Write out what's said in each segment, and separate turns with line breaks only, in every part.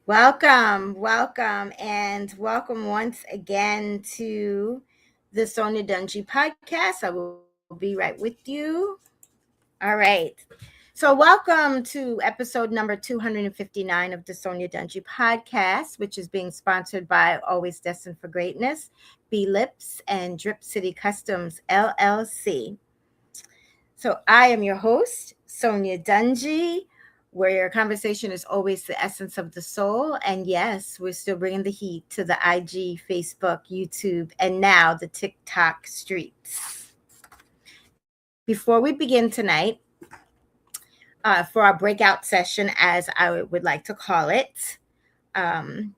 And welcome once again to the Sonya Dungee podcast. I will be right with you. All right. So, welcome to episode number 259 of the Sonya Dungee podcast, which is being sponsored by Always Destined for Greatness, B Lips, and Drip City Customs LLC. So I am your host, Sonya Dungee, where your conversation is always the essence of the soul. And yes, we're still bringing the heat to the IG, Facebook, YouTube, and now the TikTok streets. Before we begin tonight, for our breakout session, as I would like to call it, um,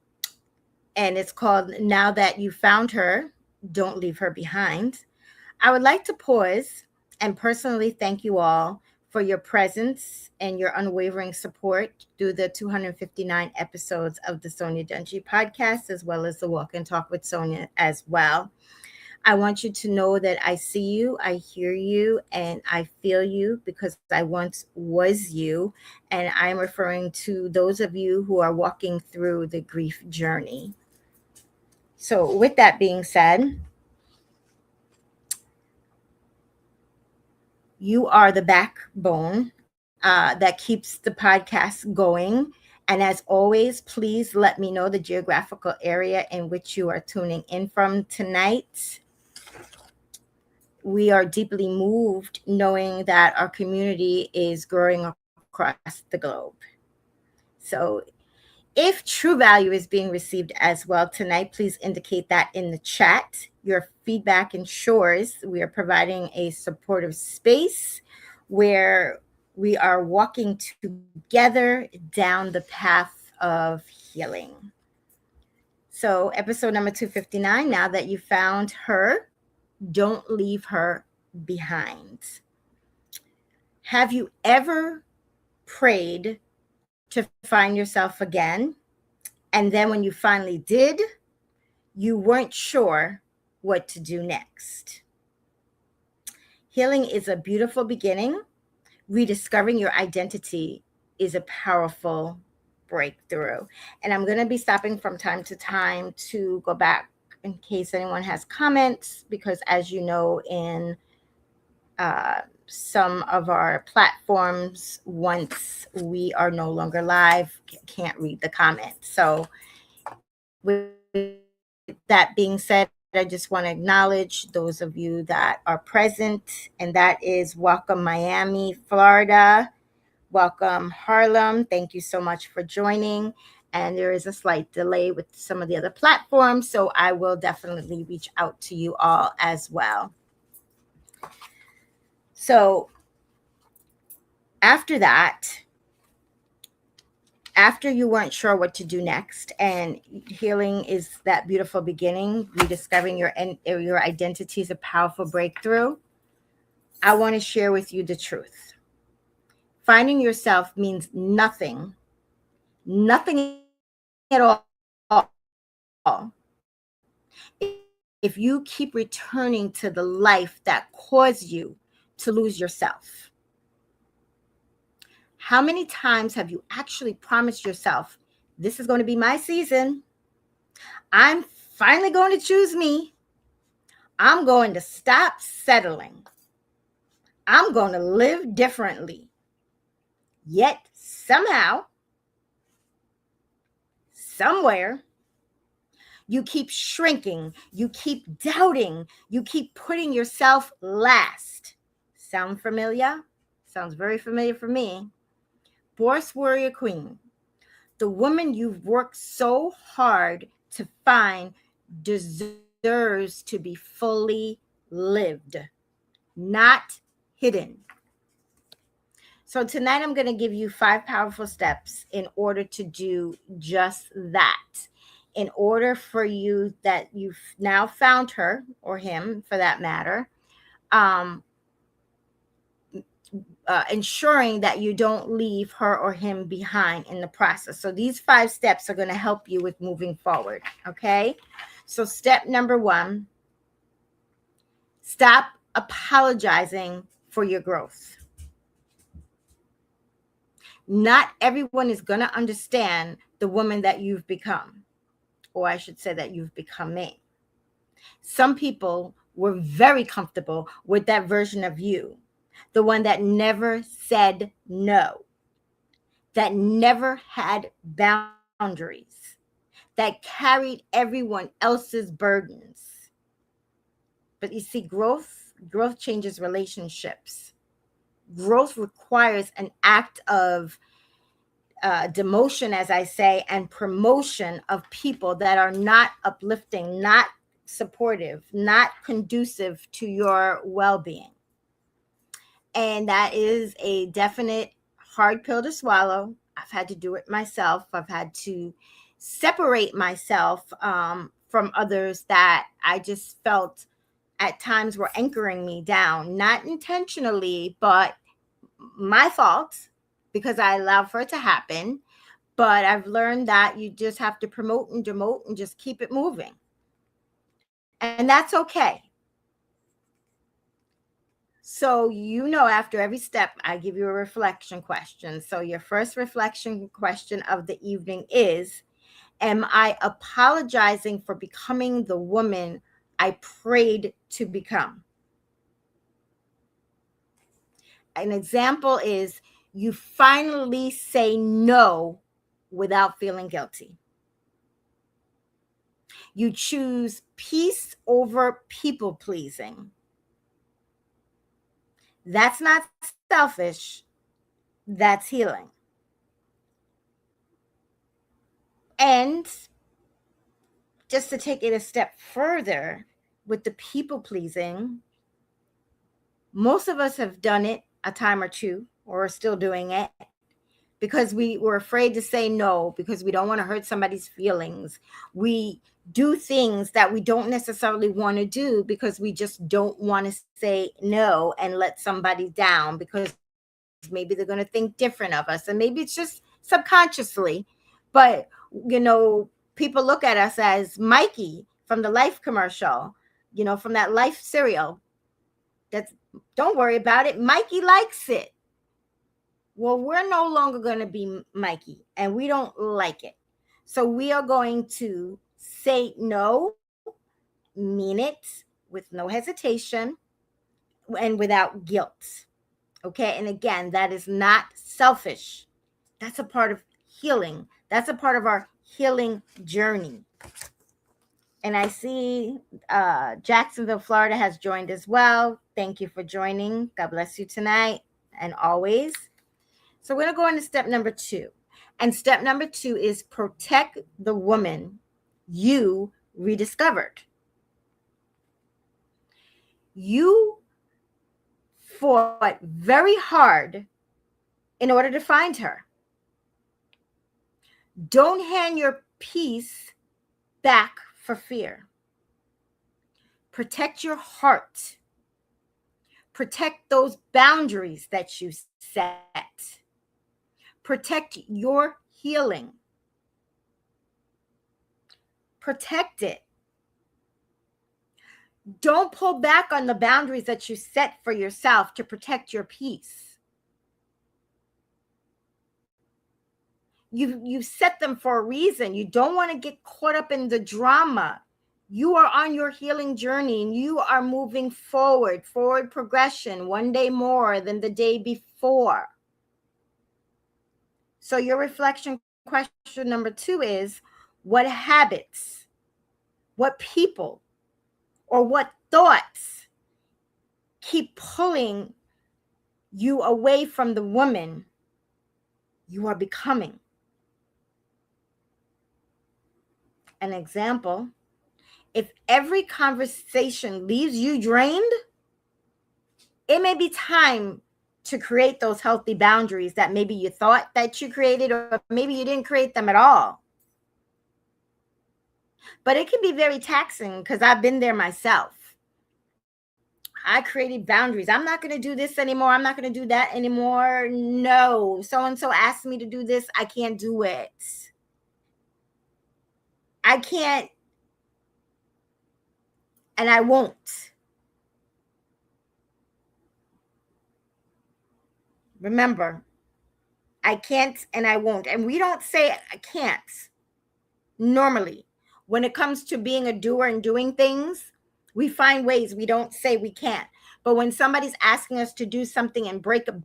and it's called Now That You Found Her, Don't Leave Her Behind. I would like to pause and personally thank you all for your presence and your unwavering support through the 259 episodes of the Sonya Dungee podcast, as well as the Walk and Talk with Sonya as well. I want you to know that I see you, I hear you, and I feel you because I once was you. And I'm referring to those of you who are walking through the grief journey. So, with that being said, you are the backbone that keeps the podcast going. And as always, please let me know the geographical area in which you are tuning in from tonight. We are deeply moved knowing that our community is growing across the globe. So, if true value is being received as well tonight, please indicate that in the chat. Your feedback ensures we are providing a supportive space where we are walking together down the path of healing. So, episode number 259, now that you found her, don't leave her behind. Have you ever prayed to find yourself again? And then when you finally did, you weren't sure what to do next. Healing is a beautiful beginning. Rediscovering your identity is a powerful breakthrough. And I'm going to be stopping from time to time to go back in case anyone has comments, because as you know, in some of our platforms, once we are no longer live, can't read the comments. So with that being said, I just want to acknowledge those of you that are present, and that is welcome Miami, Florida, welcome Harlem. Thank you so much for joining. And there is a slight delay with some of the other platforms, so I will definitely reach out to you all as well. So after that, after you weren't sure what to do next, and healing is that beautiful beginning, rediscovering your identity is a powerful breakthrough, I want to share with you the truth. Finding yourself means nothing at all if you keep returning to the life that caused you to lose yourself. How many times have you actually promised yourself, this is going to be my season? I'm finally going to choose me. I'm going to stop settling. I'm going to live differently. Yet somehow, somewhere, you keep shrinking, you keep doubting, you keep putting yourself last. Sound familiar? Sounds very familiar for me. Boss Warrior Queen, the woman you've worked so hard to find deserves to be fully lived, not hidden. So tonight I'm going to give you 5 powerful steps in order to do just that. In order for you that you've now found her, or him for that matter, ensuring that you don't leave her or him behind in the process. So these 5 steps are going to help you with moving forward. Okay. So step number 1, stop apologizing for your growth. Not everyone is going to understand the woman that you've become, or I should say that you've becoming. Some people were very comfortable with that version of you, the one that never said no, that never had boundaries, that carried everyone else's burdens. But you see, growth changes relationships. Growth requires an act of demotion, as I say, and promotion of people that are not uplifting, not supportive, not conducive to your well-being. And that is a definite hard pill to swallow. I've had to do it myself. I've had to separate myself from others that I just felt at times were anchoring me down, not intentionally, but my fault because I allowed for it to happen. But I've learned that you just have to promote and demote and just keep it moving. And that's okay. So, after every step, I give you a reflection question. So, your first reflection question of the evening is: am I apologizing for becoming the woman I prayed to become? An example is you finally say no without feeling guilty. You choose peace over people pleasing. That's not selfish, that's healing. And just to take it a step further with the people pleasing, most of us have done it a time or two or are still doing it because we were afraid to say no, because we don't want to hurt somebody's feelings. We do things that we don't necessarily want to do because we just don't want to say no and let somebody down, because maybe they're going to think different of us. And maybe it's just subconsciously, but people look at us as Mikey from the Life commercial, from that Life cereal. That's, don't worry about it, Mikey likes it. Well, we're no longer going to be Mikey, and we don't like it. So we are going to say no, mean it with no hesitation, and without guilt. Okay. And again, that is not selfish. That's a part of healing. That's a part of our healing journey. And I see Jacksonville, Florida has joined as well. Thank you for joining. God bless you tonight and always. So we're going to go into step number 2. And step number 2 is protect the woman you rediscovered. You fought very hard in order to find her. Don't hand your peace back for fear. Protect your heart. Protect those boundaries that you set. Protect your healing. Protect it. Don't pull back on the boundaries that you set for yourself to protect your peace. You set them for a reason. You don't want to get caught up in the drama. You are on your healing journey and you are moving forward progression, one day more than the day before. So your reflection question number 2 is: what habits, what people, or what thoughts keep pulling you away from the woman you are becoming? An example: if every conversation leaves you drained, it may be time to create those healthy boundaries that maybe you thought that you created, or maybe you didn't create them at all. But it can be very taxing, because I've been there myself. I created boundaries. I'm not going to do this anymore. I'm not going to do that anymore. No, so-and-so asked me to do this. I can't do it. I can't, and I won't. Remember, I can't and I won't. And we don't say I can't normally. When it comes to being a doer and doing things, we find ways. We don't say we can't. But when somebody's asking us to do something and break a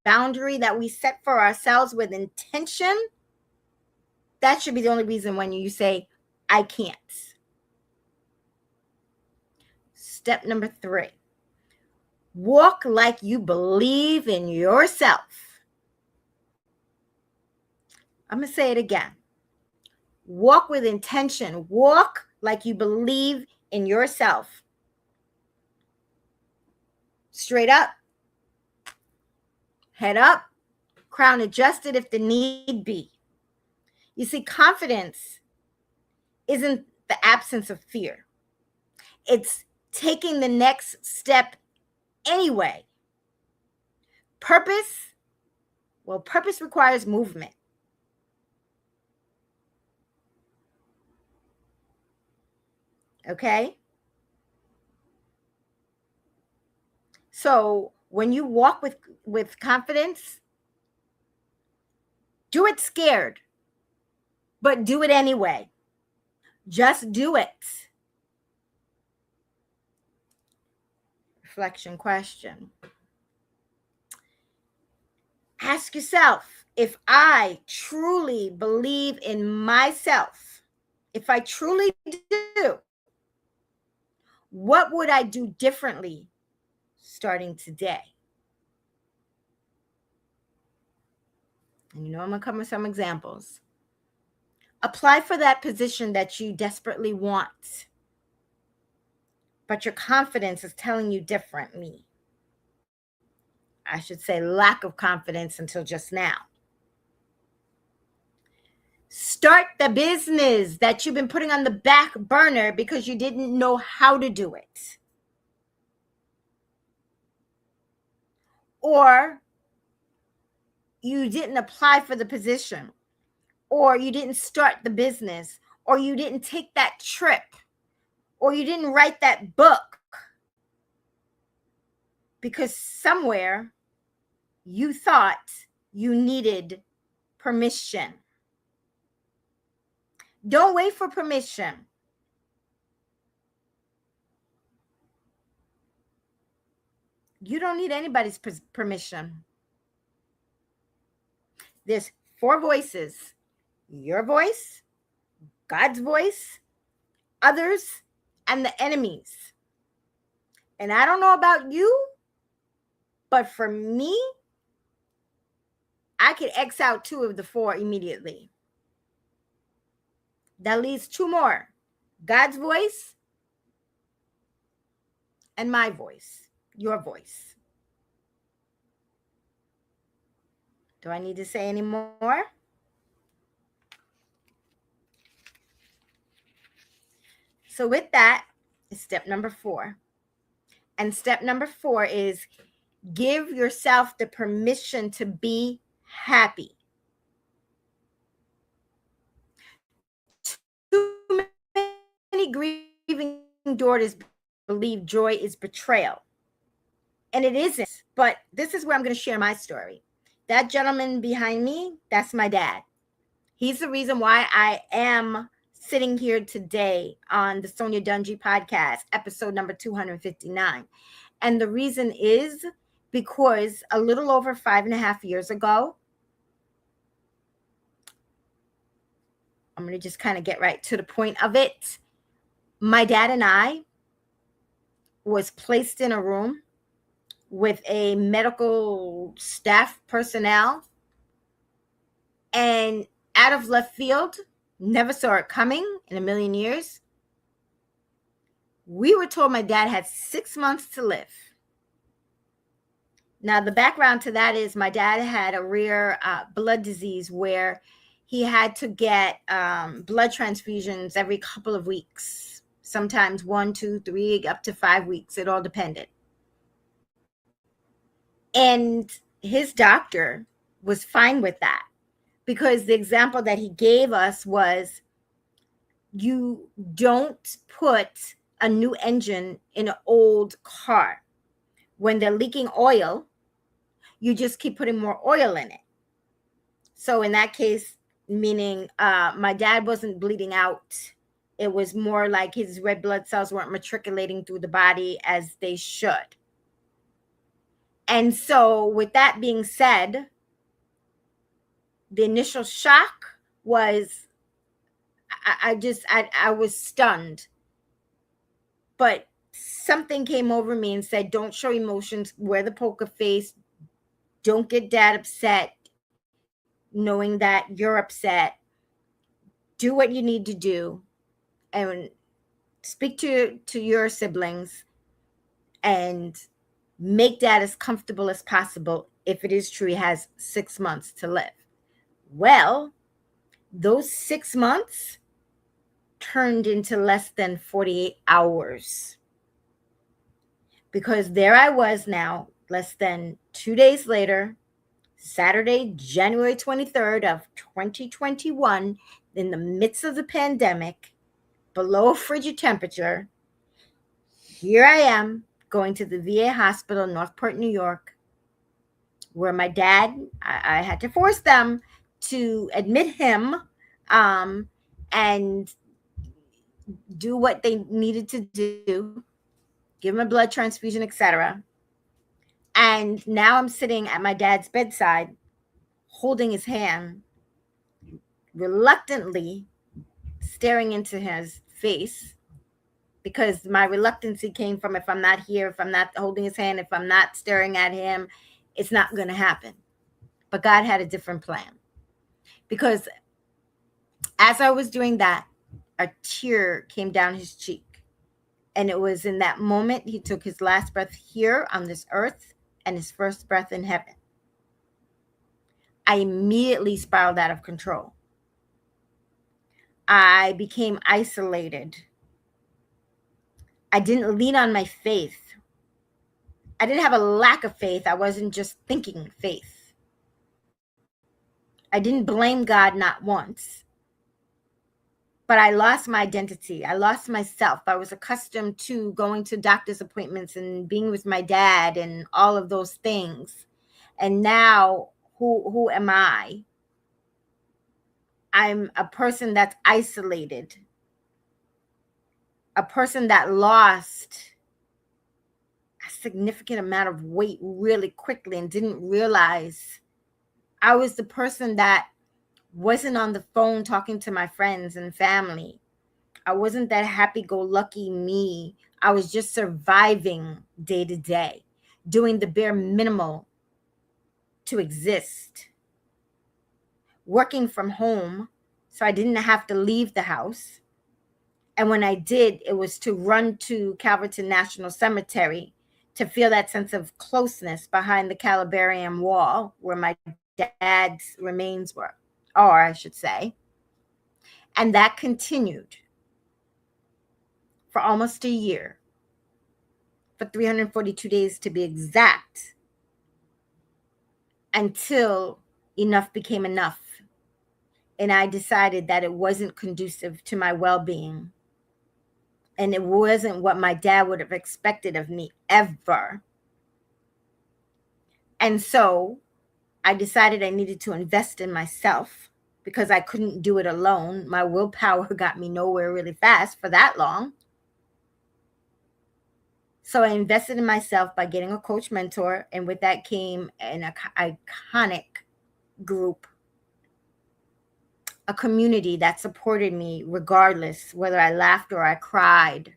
boundary that we set for ourselves with intention, that should be the only reason when you say, I can't. Step number 3, walk like you believe in yourself. I'm going to say it again. Walk with intention. Walk like you believe in yourself. Straight up, head up, crown adjusted if the need be. You see, confidence isn't the absence of fear. It's taking the next step anyway. Purpose requires movement. Okay? So when you walk with confidence, do it scared, but do it anyway. Just do it. Reflection question. Ask yourself, if I truly believe in myself, if I truly do, what would I do differently starting today? And I'm going to come with some examples. Apply for that position that you desperately want, but your confidence is telling you differently. I should say lack of confidence until just now. Start the business that you've been putting on the back burner because you didn't know how to do it. Or you didn't apply for the position, or you didn't start the business, or you didn't take that trip, or you didn't write that book because somewhere you thought you needed permission. Don't wait for permission. You don't need anybody's permission. There's 4 voices: your voice, God's voice, others, and the enemies. And I don't know about you, but for me, I could X out 2 of the 4 immediately. That leaves 2 more: God's voice and my voice, your voice. Do I need to say any more? So with that is step number 4. And step number 4 is give yourself the permission to be happy. Too many grieving daughters believe joy is betrayal. And it isn't. But this is where I'm going to share my story. That gentleman behind me, that's my dad. He's the reason why I am sitting here today on the Sonya Dungee podcast, episode number 259. And the reason is because a little over 5.5 years ago, I'm going to just kind of get right to the point of it. My dad and I was placed in a room with a medical staff personnel, and out of left field, never saw it coming in a million years, we were told my dad had 6 months to live. Now, the background to that is my dad had a rare blood disease where he had to get blood transfusions every couple of weeks, sometimes 1, 2, 3, up to 5 weeks. It all depended. And his doctor was fine with that because the example that he gave us was, you don't put a new engine in an old car. When they're leaking oil, you just keep putting more oil in it. So in that case, meaning my dad wasn't bleeding out. It was more like his red blood cells weren't matriculating through the body as they should. And so with that being said, the initial shock was I was stunned. But something came over me and said, don't show emotions, wear the poker face, don't get dad upset, knowing that you're upset. Do what you need to do and speak to your siblings and make dad as comfortable as possible if it is true he has 6 months to live. Well, those 6 months turned into less than 48 hours. Because there I was now, less than 2 days later, Saturday, January 23rd of 2021, in the midst of the pandemic, below frigid temperature. Here I am going to the VA hospital, Northport, New York, where my dad, I had to force them to admit him and do what they needed to do, give him a blood transfusion, etc. And now I'm sitting at my dad's bedside, holding his hand, reluctantly staring into his face, because my reluctancy came from, if I'm not here, if I'm not holding his hand, if I'm not staring at him, it's not going to happen. But God had a different plan. Because as I was doing that, a tear came down his cheek. And it was in that moment he took his last breath here on this earth and his first breath in heaven. I immediately spiraled out of control. I became isolated. I didn't lean on my faith. I didn't have a lack of faith. I wasn't just thinking faith. I didn't blame God, not once. But I lost my identity. I lost myself. I was accustomed to going to doctor's appointments and being with my dad and all of those things. And now, who am I? I'm a person that's isolated. A person that lost a significant amount of weight really quickly and didn't realize. I was the person that wasn't on the phone talking to my friends and family. I wasn't that happy-go-lucky me. I was just surviving day to day, doing the bare minimal to exist. Working from home, so I didn't have to leave the house. And when I did, it was to run to Calverton National Cemetery to feel that sense of closeness behind the Calabarium wall where my dad's remains were, or I should say. And that continued for almost a year, for 342 days to be exact, until enough became enough. And I decided that it wasn't conducive to my well-being. And it wasn't what my dad would have expected of me ever. And so I decided I needed to invest in myself because I couldn't do it alone. My willpower got me nowhere really fast for that long. So I invested in myself by getting a coach mentor. And with that came an iconic group, a community that supported me regardless whether I laughed or I cried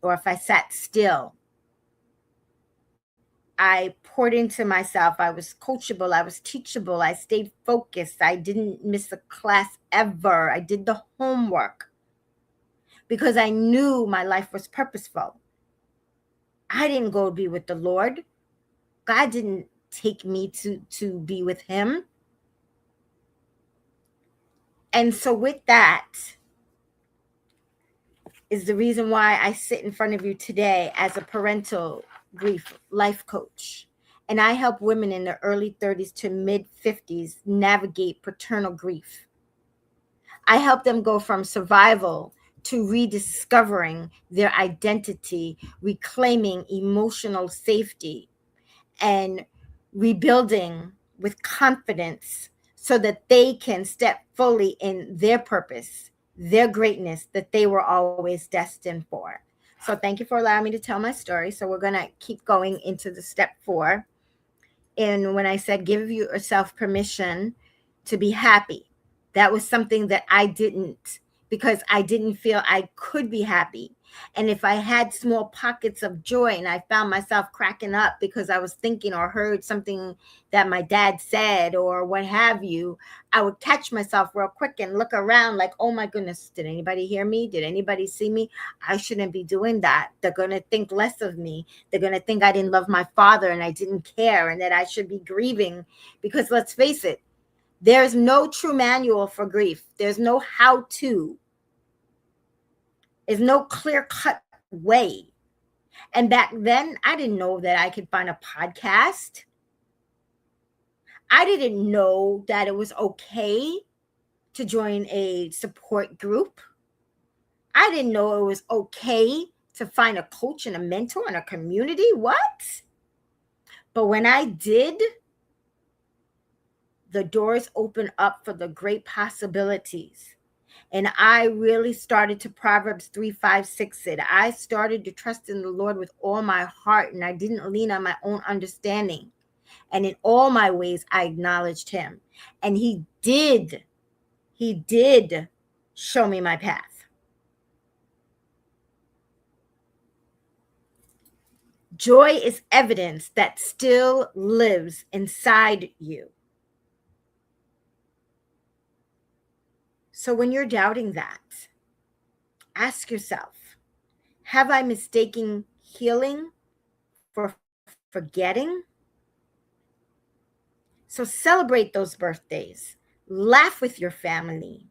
or if I sat still. I poured into myself. I was coachable. I was teachable. I stayed focused. I didn't miss a class ever. I did the homework because I knew my life was purposeful. I didn't go be with the Lord. God didn't take me to be with him. And so with that is the reason why I sit in front of you today as a parental grief life coach. And I help women in their early 30s to mid 50s navigate paternal grief. I help them go from survival to rediscovering their identity, reclaiming emotional safety, and rebuilding with confidence so that they can step fully in their purpose, their greatness that they were always destined for. So thank you for allowing me to tell my story. So we're going to keep going into the step 4. And when I said give yourself permission to be happy, that was something that I didn't, because I didn't feel I could be happy. And if I had small pockets of joy and I found myself cracking up because I was thinking or heard something that my dad said or what have you, I would catch myself real quick and look around like, oh my goodness, did anybody hear me? Did anybody see me? I shouldn't be doing that. They're going to think less of me. They're going to think I didn't love my father and I didn't care and that I should be grieving. Because let's face it, there's no true manual for grief. There's no how-to. There's no clear-cut way. And back then, I didn't know that I could find a podcast. I didn't know that it was okay to join a support group. I didn't know it was okay to find a coach and a mentor and a community. What? But when I did, the doors opened up for the great possibilities. And I really started to Proverbs 3:5-6 it. I started to trust in the Lord with all my heart, and I didn't lean on my own understanding. And in all my ways, I acknowledged him. And he did show me my path. Joy is evidence that still lives inside you. So when you're doubting that, ask yourself, have I mistaken healing for forgetting? So celebrate those birthdays. Laugh with your family.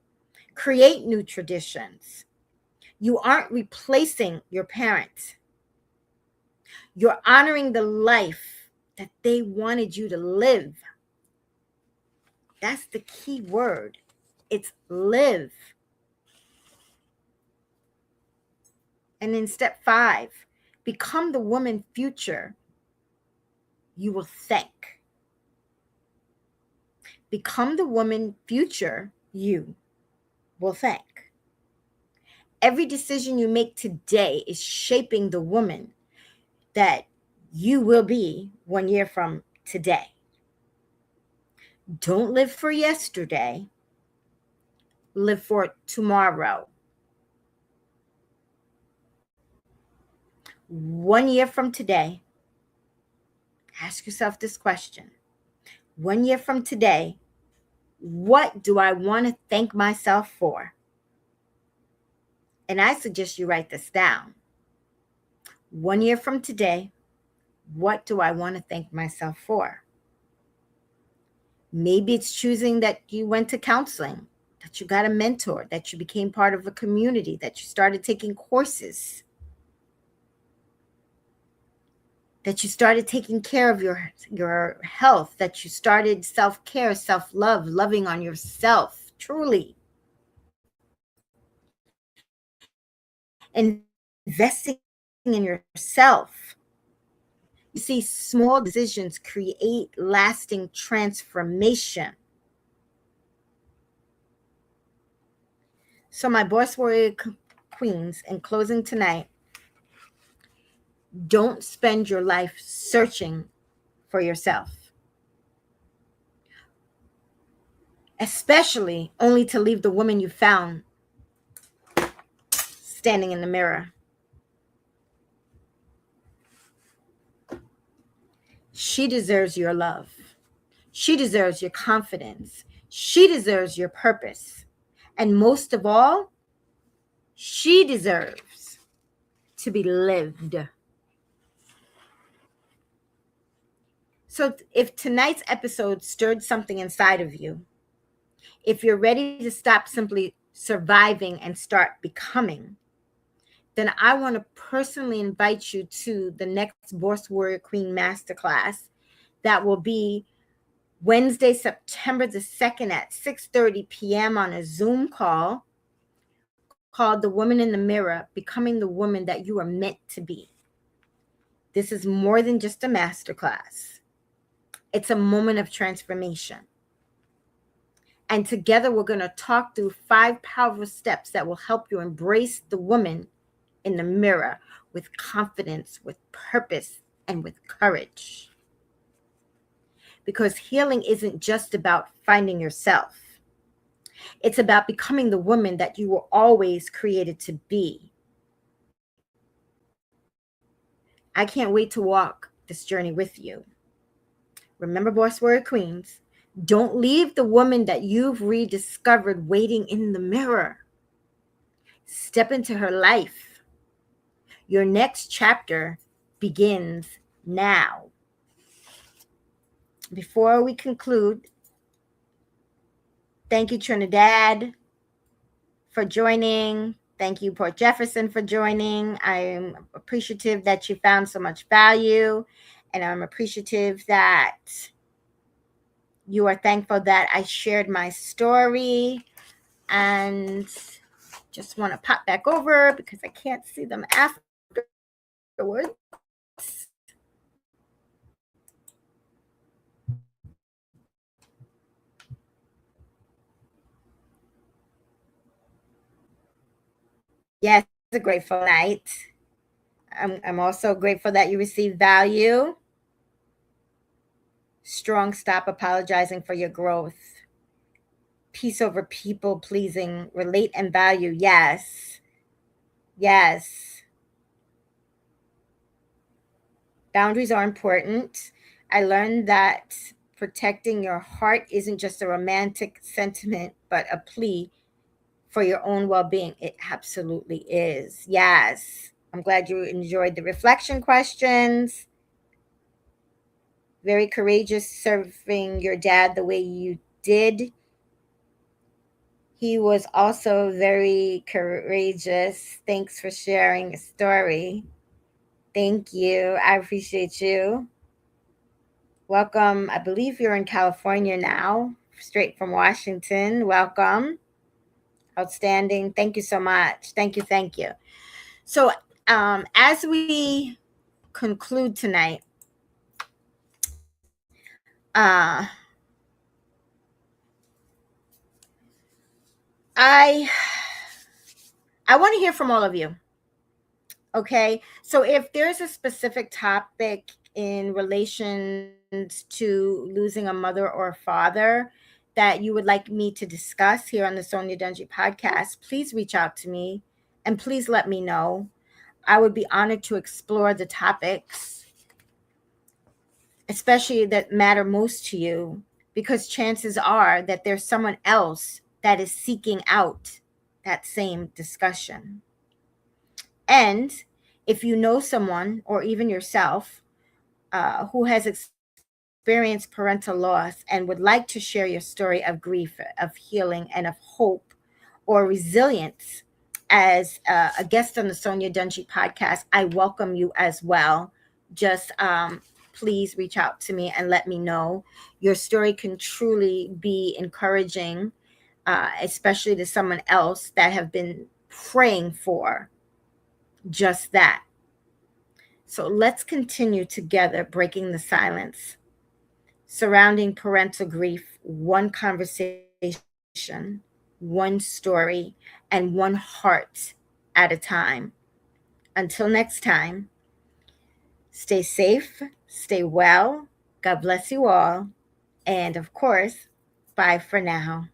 Create new traditions. You aren't replacing your parents. You're honoring the life that they wanted you to live. That's the key word. It's live. And in step 5, become the woman future you will thank. Become the woman future you will thank. Every decision you make today is shaping the woman that you will be 1 year from today. Don't live for yesterday. Live for tomorrow. 1 year from today, ask yourself this question. 1 year from today, what do I want to thank myself for? And I suggest you write this down. 1 year from today, what do I want to thank myself for? Maybe it's choosing that you went to counseling, that you got a mentor, that you became part of a community, that you started taking courses, that you started taking care of your health, that you started self-care, self-love, loving on yourself, truly. Investing in yourself. You see, small decisions create lasting transformation. So my boss warrior queens, in closing tonight, don't spend your life searching for yourself, especially only to leave the woman you found standing in the mirror. She deserves your love. She deserves your confidence. She deserves your purpose. And most of all, she deserves to be lived. So if tonight's episode stirred something inside of you, if you're ready to stop simply surviving and start becoming, then I want to personally invite you to the next Boss Warrior Queen Masterclass that will be Wednesday, September the 2nd at 6:30 p.m. on a Zoom call called The Woman in the Mirror, Becoming the Woman That You Are Meant to Be. This is more than just a masterclass. It's a moment of transformation. And together we're going to talk through 5 powerful steps that will help you embrace the woman in the mirror with confidence, with purpose, and with courage. Because healing isn't just about finding yourself. It's about becoming the woman that you were always created to be. I can't wait to walk this journey with you. Remember, Boss Warrior Queens, don't leave the woman that you've rediscovered waiting in the mirror. Step into her life. Your next chapter begins now. Before we conclude, thank you, Trinidad, for joining. Thank you, Port Jefferson, for joining. I'm appreciative that you found so much value, and I'm appreciative that you are thankful that I shared my story, and just want to pop back over because I can't see them afterwards. Yes, it's a grateful night. I'm also grateful that you received value. Strong, stop apologizing for your growth. Peace over people pleasing. Relate and value. Yes. Yes. Boundaries are important. I learned that protecting your heart isn't just a romantic sentiment, but a plea for your own well-being. It absolutely is. Yes. I'm glad you enjoyed the reflection questions. Very courageous serving your dad the way you did. He was also very courageous. Thanks for sharing a story. Thank you. I appreciate you. Welcome. I believe you're in California now, straight from Washington. Welcome. Outstanding. Thank you so much. Thank you. Thank you. So, as we conclude tonight, uh, I I want to hear from all of you. Okay, so if there's a specific topic in relations to losing a mother or a father that you would like me to discuss here on the Sonya Dungee podcast, please reach out to me and please let me know. I would be honored to explore the topics, especially that matter most to you, because chances are that there's someone else that is seeking out that same discussion. And if you know someone or even yourself who has experienced parental loss and would like to share your story of grief, of healing, and of hope or resilience as a guest on the Sonya Dungee podcast, I welcome you as well. Just please reach out to me and let me know. Your story can truly be encouraging, especially to someone else that have been praying for just that. So let's continue together breaking the silence surrounding parental grief, one conversation, one story, and one heart at a time. Until next time, stay safe, stay well. God bless you all. And of course, bye for now.